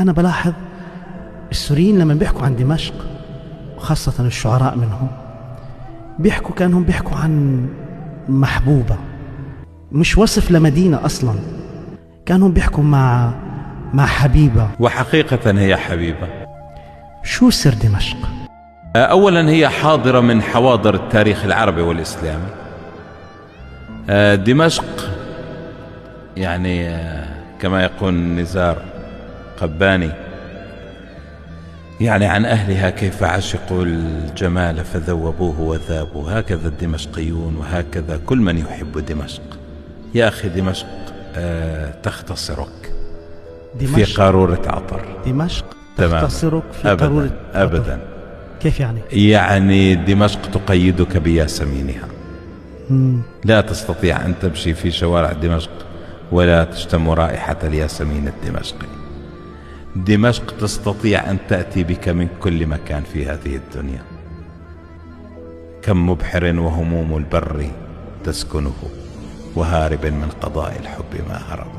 أنا بلاحظ السوريين لما بيحكوا عن دمشق، وخاصة الشعراء منهم، بيحكوا كأنهم بيحكوا عن محبوبة، مش وصف لمدينة أصلا، كانوا بيحكوا مع حبيبة. وحقيقة هي حبيبة. شو سر دمشق؟ أولا هي حاضرة من حواضر التاريخ العربي والإسلامي. دمشق يعني كما يقول نزار قباني، يعني عن أهلها كيف عشقوا الجمال فذوبوه وذابوا، هكذا الدمشقيون وهكذا كل من يحب دمشق. يا أخي دمشق تختصرك في قارورة عطر. دمشق تختصرك في قارورة عطر؟ أبدا. كيف يعني؟ يعني دمشق تقيدك بياسمينها. لا تستطيع أن تمشي في شوارع دمشق ولا تشتم رائحة الياسمين الدمشقي. دمشق تستطيع أن تأتي بك من كل مكان في هذه الدنيا. كم مبحر وهموم البر تسكنه، وهارب من قضاء الحب ما هرب.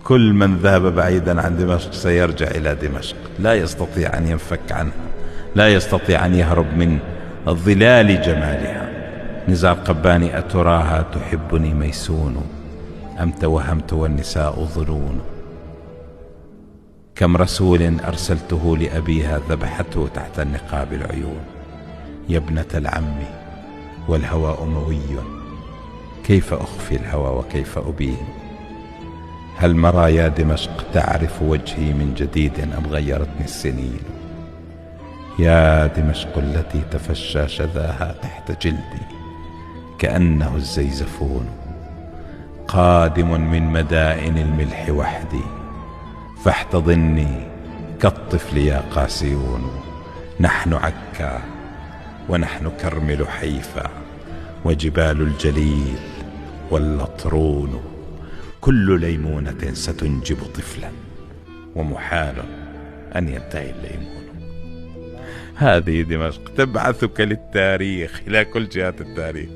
كل من ذهب بعيدا عن دمشق سيرجع إلى دمشق، لا يستطيع أن ينفك عنها، لا يستطيع أن يهرب من ظلال جمالها. نزار قباني: أتراها تحبني ميسون، أم توهمت والنساء ظنون. كم رسول أرسلته لأبيها ذبحته تحت النقاب العيون. يا ابنة العم والهوى أموي، كيف أخفي الهوى وكيف أبين. هل مرى يا دمشق تعرف وجهي من جديد أم غيرتني السنين. يا دمشق التي تفشى شذاها تحت جلدي كأنه الزيزفون. قادم من مدائن الملح وحدي، فاحتضني كالطفل يا قاسيون. نحن عكا ونحن كرمل حيفا، وجبال الجليل واللطرون. كل ليمونة ستنجب طفلا، ومحال أن ينتهي الليمون. هذه دمشق تبعثك للتاريخ، إلى كل جهات التاريخ،